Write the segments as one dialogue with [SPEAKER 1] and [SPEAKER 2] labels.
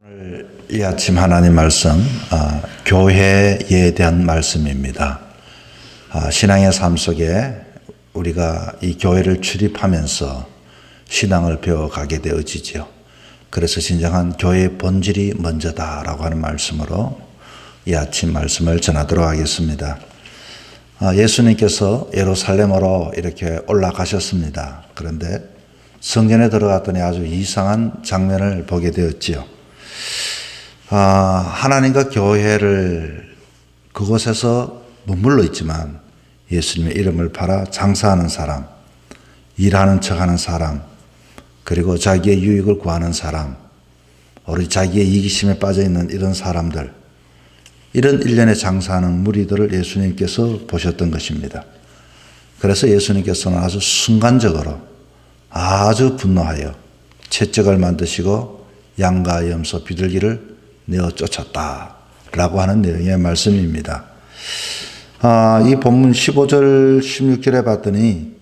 [SPEAKER 1] 오늘 이 아침 하나님 말씀 교회에 대한 말씀입니다. 신앙의 삶 속에 우리가 이 교회를 출입하면서 신앙을 배워가게 되어지죠. 그래서 진정한 교회의 본질이 먼저다라고 하는 말씀으로 이 아침 말씀을 전하도록 하겠습니다. 예수님께서 예루살렘으로 이렇게 올라가셨습니다. 그런데 성전에 들어갔더니 아주 이상한 장면을 보게 되었지요. 하나님과 교회를 그곳에서 머물러 있지만 예수님의 이름을 팔아 장사하는 사람, 일하는 척하는 사람, 그리고 자기의 유익을 구하는 사람, 오로지 자기의 이기심에 빠져있는 이런 사람들, 이런 일련의 장사하는 무리들을 예수님께서 보셨던 것입니다. 그래서 예수님께서는 아주 순간적으로 아주 분노하여 채찍을 만드시고 양과 염소 비둘기를 내어 쫓았다라고 하는 내용의 말씀입니다. 이 본문 15절 16절에 봤더니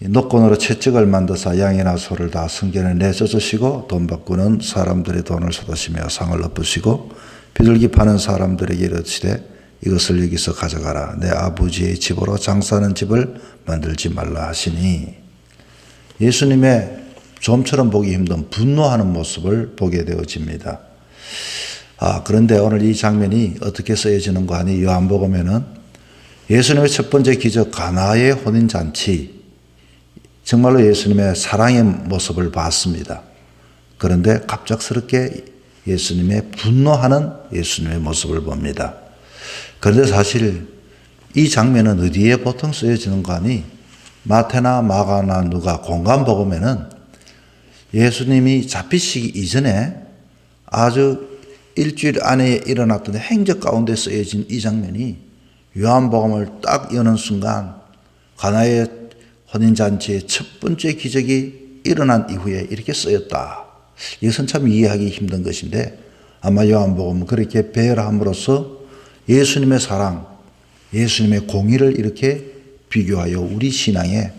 [SPEAKER 1] 노건으로 채찍을 만드사 양이나 소를 다 성전에 내쫓으시고 돈 바꾸는 사람들의 돈을 쏟으시며 상을 엎으시고 비둘기 파는 사람들에게 이르시되 이것을 여기서 가져가라. 내 아버지의 집으로 장사하는 집을 만들지 말라 하시니, 예수님의 좀처럼 보기 힘든 분노하는 모습을 보게 되어집니다. 그런데 오늘 이 장면이 어떻게 쓰여지는가 하니 요한복음에는 예수님의 첫 번째 기적 가나의 혼인잔치, 정말로 예수님의 사랑의 모습을 봤습니다. 그런데 갑작스럽게 예수님의 분노하는 예수님의 모습을 봅니다. 그런데 사실 이 장면은 어디에 보통 쓰여지는가 하니 마태나 마가나 누가 공관복음에는 예수님이 잡히시기 이전에 아주 일주일 안에 일어났던 행적 가운데 쓰여진 이 장면이 요한복음을 딱 여는 순간 가나의 혼인잔치의 첫 번째 기적이 일어난 이후에 이렇게 쓰였다. 이것은 참 이해하기 힘든 것인데 아마 요한복음은 그렇게 배열함으로써 예수님의 사랑, 예수님의 공의를 이렇게 비교하여 우리 신앙의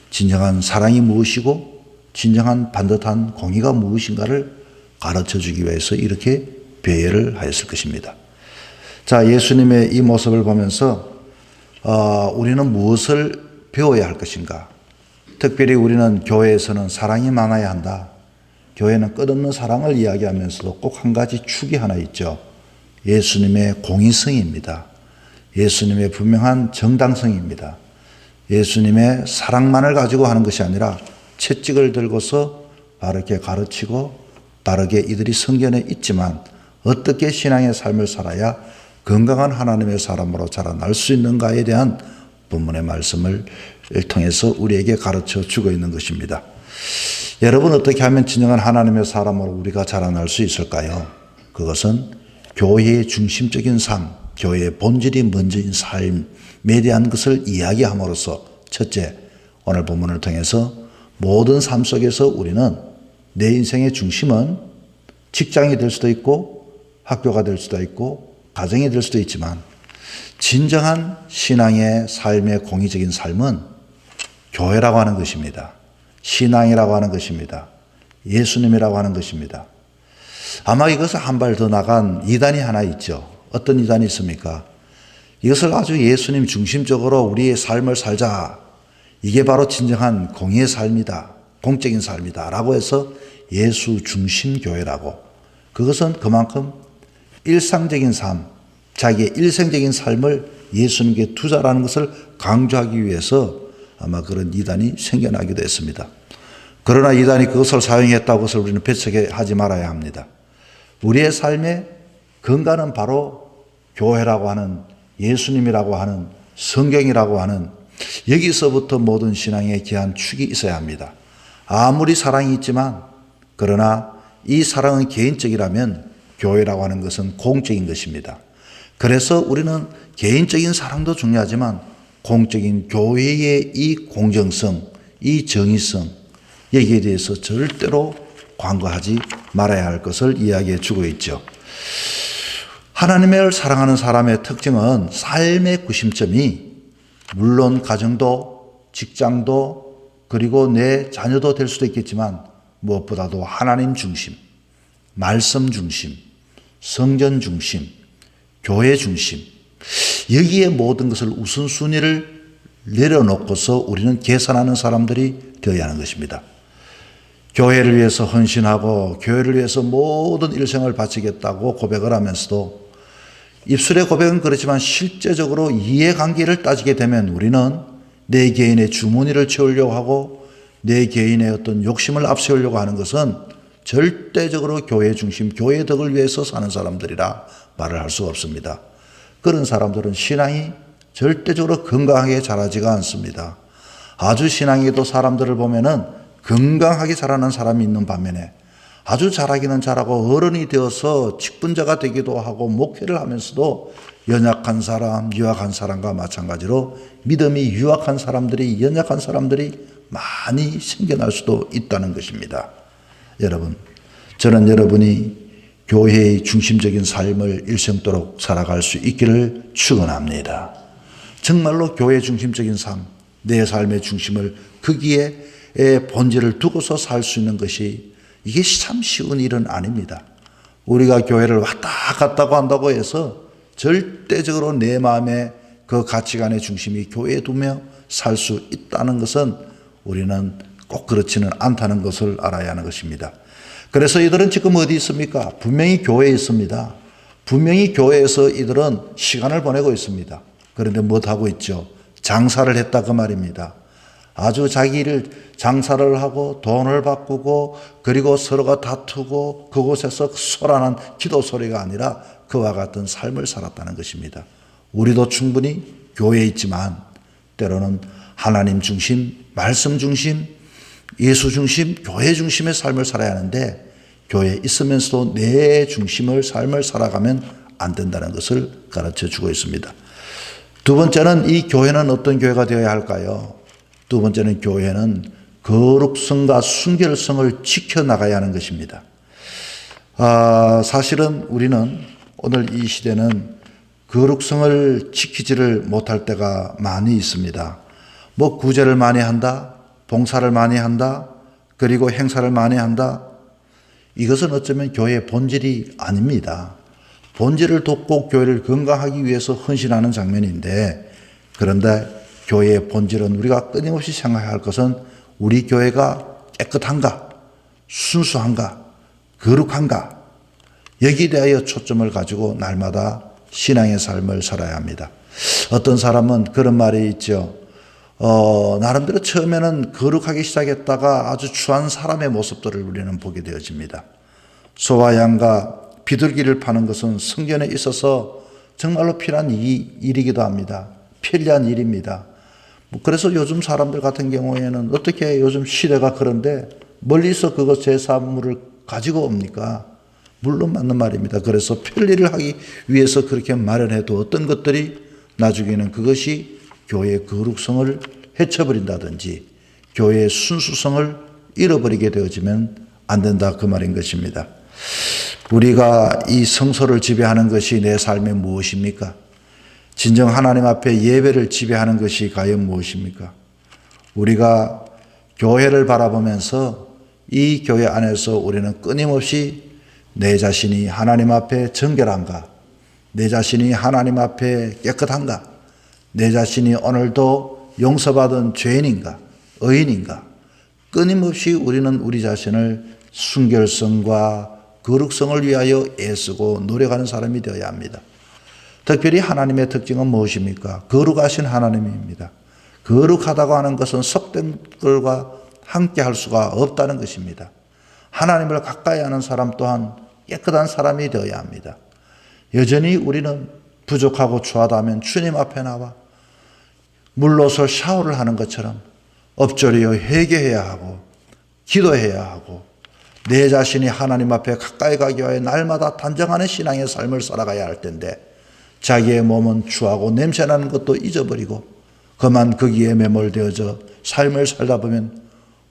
[SPEAKER 1] 진정한 사랑이 무엇이고 진정한 반듯한 공의가 무엇인가를 가르쳐 주기 위해서 이렇게 배열을 하였을 것입니다. 자, 예수님의 이 모습을 보면서 우리는 무엇을 배워야 할 것인가? 특별히 우리는 교회에서는 사랑이 많아야 한다. 교회는 끝없는 사랑을 이야기하면서도 꼭 한 가지 축이 하나 있죠. 예수님의 공의성입니다. 예수님의 분명한 정당성입니다. 예수님의 사랑만을 가지고 하는 것이 아니라 채찍을 들고서 바르게 가르치고 바르게 이들이 성전에 있지만 어떻게 신앙의 삶을 살아야 건강한 하나님의 사람으로 자라날 수 있는가에 대한 본문의 말씀을 통해서 우리에게 가르쳐 주고 있는 것입니다. 여러분, 어떻게 하면 진정한 하나님의 사람으로 우리가 자라날 수 있을까요? 그것은 교회의 중심적인 삶, 교회의 본질이 먼저인 삶에 대한 것을 이야기함으로써 첫째, 오늘 본문을 통해서 모든 삶 속에서 우리는 내 인생의 중심은 직장이 될 수도 있고 학교가 될 수도 있고 가정이 될 수도 있지만 진정한 신앙의 삶의 공의적인 삶은 교회라고 하는 것입니다. 신앙이라고 하는 것입니다. 예수님이라고 하는 것입니다. 아마 이것을 한 발 더 나간 이단이 하나 있죠. 어떤 이단이 있습니까? 이것을 아주 예수님 중심적으로 우리의 삶을 살자. 이게 바로 진정한 공의의 삶이다. 공적인 삶이다. 라고 해서 예수 중심 교회라고. 그것은 그만큼 일상적인 삶, 자기의 일생적인 삶을 예수님께 투자라는 것을 강조하기 위해서 아마 그런 이단이 생겨나기도 했습니다. 그러나 이단이 그것을 사용했다고 것을 우리는 배척하지 말아야 합니다. 우리의 삶의 근간은 바로 교회라고 하는, 예수님이라고 하는, 성경이라고 하는, 여기서부터 모든 신앙의 귀한 축이 있어야 합니다. 아무리 사랑이 있지만 그러나 이 사랑은 개인적이라면 교회라고 하는 것은 공적인 것입니다. 그래서 우리는 개인적인 사랑도 중요하지만 공적인 교회의 이 공정성, 이 정의성, 여기에 대해서 절대로 관과하지 말아야 할 것을 이야기해 주고 있죠. 하나님을 사랑하는 사람의 특징은 삶의 구심점이 물론 가정도 직장도 그리고 내 자녀도 될 수도 있겠지만 무엇보다도 하나님 중심, 말씀 중심, 성전 중심, 교회 중심, 여기에 모든 것을 우선순위를 내려놓고서 우리는 계산하는 사람들이 되어야 하는 것입니다. 교회를 위해서 헌신하고 교회를 위해서 모든 일생을 바치겠다고 고백을 하면서도 입술의 고백은 그렇지만 실제적으로 이해관계를 따지게 되면 우리는 내 개인의 주머니를 채우려고 하고 내 개인의 어떤 욕심을 앞세우려고 하는 것은 절대적으로 교회 중심, 교회 덕을 위해서 사는 사람들이라 말을 할 수가 없습니다. 그런 사람들은 신앙이 절대적으로 건강하게 자라지가 않습니다. 아주 신앙에도 사람들을 보면은 건강하게 자라는 사람이 있는 반면에 아주 잘하기는 잘하고 어른이 되어서 직분자가 되기도 하고 목회를 하면서도 연약한 사람, 유약한 사람과 마찬가지로 믿음이 유약한 사람들이, 연약한 사람들이 많이 생겨날 수도 있다는 것입니다. 여러분, 저는 여러분이 교회의 중심적인 삶을 일생도록 살아갈 수 있기를 축원합니다. 정말로 교회 중심적인 삶, 내 삶의 중심을 거기에 본질을 두고서 살 수 있는 것이 이게 참 쉬운 일은 아닙니다. 우리가 교회를 왔다 갔다 한다고 해서 절대적으로 내 마음의 그 가치관의 중심이 교회에 두며 살 수 있다는 것은 우리는 꼭 그렇지는 않다는 것을 알아야 하는 것입니다. 그래서 이들은 지금 어디 있습니까? 분명히 교회에 있습니다. 분명히 교회에서 이들은 시간을 보내고 있습니다. 그런데 못하고 있죠? 장사를 했다 그 말입니다. 아주 자기를 장사를 하고 돈을 바꾸고 그리고 서로가 다투고 그곳에서 소란한 기도 소리가 아니라 그와 같은 삶을 살았다는 것입니다. 우리도 충분히 교회에 있지만 때로는 하나님 중심, 말씀 중심, 예수 중심, 교회 중심의 삶을 살아야 하는데 교회에 있으면서도 내 중심을 삶을 살아가면 안 된다는 것을 가르쳐 주고 있습니다. 두 번째는 이 교회는 어떤 교회가 되어야 할까요? 두 번째는 교회는 거룩성과 순결성을 지켜나가야 하는 것입니다. 사실은 우리는 오늘 이 시대는 거룩성을 지키지를 못할 때가 많이 있습니다. 뭐 구제를 많이 한다, 봉사를 많이 한다, 그리고 행사를 많이 한다. 이것은 어쩌면 교회의 본질이 아닙니다. 본질을 돕고 교회를 건강하기 위해서 헌신하는 장면인데, 그런데 교회의 본질은 우리가 끊임없이 생각해야 할 것은 우리 교회가 깨끗한가, 순수한가, 거룩한가, 여기에 대하여 초점을 가지고 날마다 신앙의 삶을 살아야 합니다. 어떤 사람은 그런 말이 있죠. 나름대로 처음에는 거룩하게 시작했다가 아주 추한 사람의 모습들을 우리는 보게 되어집니다. 소와 양과 비둘기를 파는 것은 성전에 있어서 정말로 필요한 일이기도 합니다. 편리한 일입니다. 그래서 요즘 사람들 같은 경우에는 어떻게 요즘 시대가 그런데 멀리서 그것 제사물을 가지고 옵니까? 물론 맞는 말입니다. 그래서 편리를 하기 위해서 그렇게 마련해도 어떤 것들이 나중에는 그것이 교회의 거룩성을 해쳐버린다든지 교회의 순수성을 잃어버리게 되어지면 안 된다 그 말인 것입니다. 우리가 이 성소를 지배하는 것이 내 삶의 무엇입니까? 진정 하나님 앞에 예배를 지배하는 것이 과연 무엇입니까? 우리가 교회를 바라보면서 이 교회 안에서 우리는 끊임없이 내 자신이 하나님 앞에 정결한가? 내 자신이 하나님 앞에 깨끗한가? 내 자신이 오늘도 용서받은 죄인인가? 의인인가? 끊임없이 우리는 우리 자신을 순결성과 거룩성을 위하여 애쓰고 노력하는 사람이 되어야 합니다. 특별히 하나님의 특징은 무엇입니까? 거룩하신 하나님입니다. 거룩하다고 하는 것은 속된 것과 함께 할 수가 없다는 것입니다. 하나님을 가까이 하는 사람 또한 깨끗한 사람이 되어야 합니다. 여전히 우리는 부족하고 추하다면 주님 앞에 나와 물로서 샤워를 하는 것처럼 엎드려 회개해야 하고 기도해야 하고 내 자신이 하나님 앞에 가까이 가기 위해 날마다 단정하는 신앙의 삶을 살아가야 할 텐데 자기의 몸은 추하고 냄새나는 것도 잊어버리고 그만 거기에 매몰되어져 삶을 살다 보면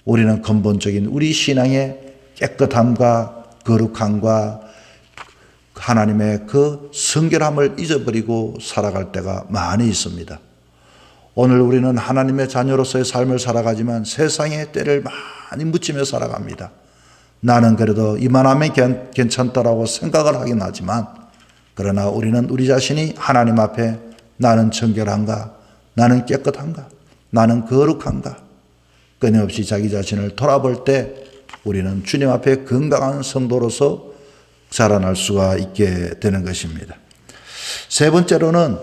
[SPEAKER 1] 우리는 근본적인 우리 신앙의 깨끗함과 거룩함과 하나님의 그 성결함을 잊어버리고 살아갈 때가 많이 있습니다. 오늘 우리는 하나님의 자녀로서의 삶을 살아가지만 세상의 때를 많이 묻히며 살아갑니다. 나는 그래도 이만하면 괜찮다라고 생각을 하긴 하지만, 그러나 우리는 우리 자신이 하나님 앞에 나는 정결한가, 나는 깨끗한가, 나는 거룩한가, 끊임없이 자기 자신을 돌아볼 때 우리는 주님 앞에 건강한 성도로서 자라날 수가 있게 되는 것입니다. 세 번째로는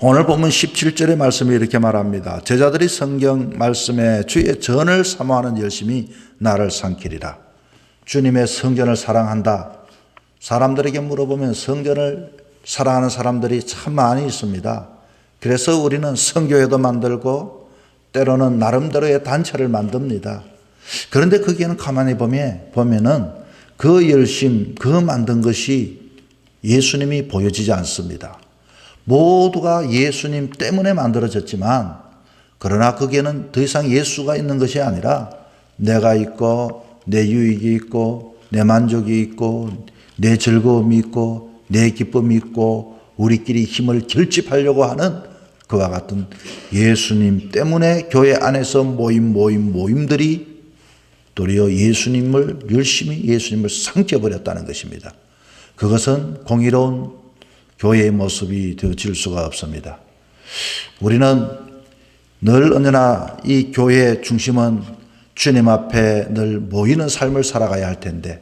[SPEAKER 1] 오늘 본문 17절의 말씀이 이렇게 말합니다. 제자들이 성경 말씀에 주의 전을 사모하는 열심이 나를 삼키리라. 주님의 성전을 사랑한다. 사람들에게 물어보면 성전을 사랑하는 사람들이 참 많이 있습니다. 그래서 우리는 성교회도 만들고 때로는 나름대로의 단체를 만듭니다. 그런데 거기에는 가만히 보면은 그 열심, 그 만든 것이 예수님이 보여지지 않습니다. 모두가 예수님 때문에 만들어졌지만, 그러나 거기에는 더 이상 예수가 있는 것이 아니라 내가 있고 내 유익이 있고 내 만족이 있고 내 즐거움이 있고 내 기쁨이 있고 우리끼리 힘을 결집하려고 하는 그와 같은 예수님 때문에 교회 안에서 모임들이 도리어 예수님을 삼켜버렸다는 것입니다. 그것은 공의로운 교회의 모습이 되어질 수가 없습니다. 우리는 늘 언제나 이 교회의 중심은 주님 앞에 늘 모이는 삶을 살아가야 할 텐데,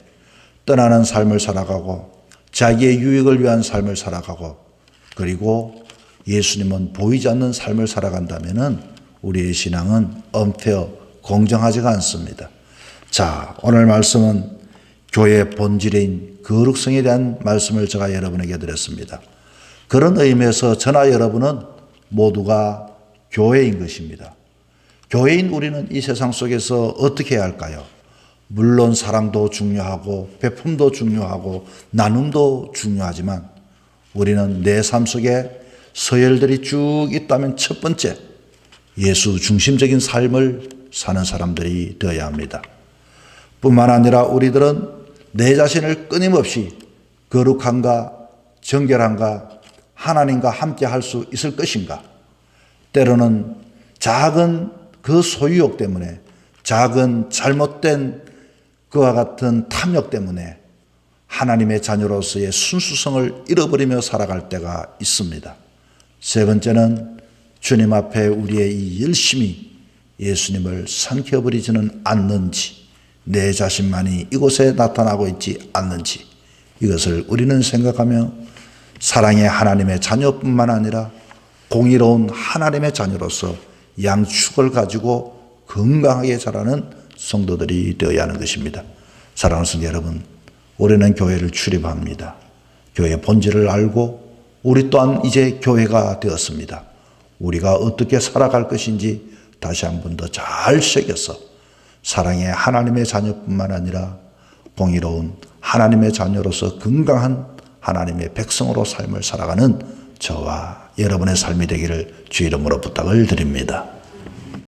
[SPEAKER 1] 떠나는 삶을 살아가고 자기의 유익을 위한 삶을 살아가고, 그리고 예수님은 보이지 않는 삶을 살아간다면 우리의 신앙은 엄폐어 공정하지가 않습니다. 자, 오늘 말씀은 교회의 본질인 거룩성에 대한 말씀을 제가 여러분에게 드렸습니다. 그런 의미에서 저나 여러분은 모두가 교회인 것입니다. 교회인 우리는 이 세상 속에서 어떻게 해야 할까요? 물론 사랑도 중요하고 베품도 중요하고 나눔도 중요하지만 우리는 내 삶 속에 서열들이 쭉 있다면 첫 번째, 예수 중심적인 삶을 사는 사람들이 되어야 합니다. 뿐만 아니라 우리들은 내 자신을 끊임없이 거룩한가, 정결한가, 하나님과 함께 할 수 있을 것인가, 때로는 작은 그 소유욕 때문에, 작은 잘못된 그와 같은 탐욕 때문에 하나님의 자녀로서의 순수성을 잃어버리며 살아갈 때가 있습니다. 세 번째는 주님 앞에 우리의 이 열심이 예수님을 삼켜버리지는 않는지, 내 자신만이 이곳에 나타나고 있지 않는지, 이것을 우리는 생각하며 사랑의 하나님의 자녀뿐만 아니라 공의로운 하나님의 자녀로서 양축을 가지고 건강하게 자라는 성도들이 되어야 하는 것입니다. 사랑하는 성도 여러분, 우리는 교회를 출입합니다. 교회의 본질을 알고 우리 또한 이제 교회가 되었습니다. 우리가 어떻게 살아갈 것인지 다시 한 번 더 잘 새겨서 사랑의 하나님의 자녀뿐만 아니라 공의로운 하나님의 자녀로서 건강한 하나님의 백성으로 삶을 살아가는 저와 여러분의 삶이 되기를 주 이름으로 부탁을 드립니다.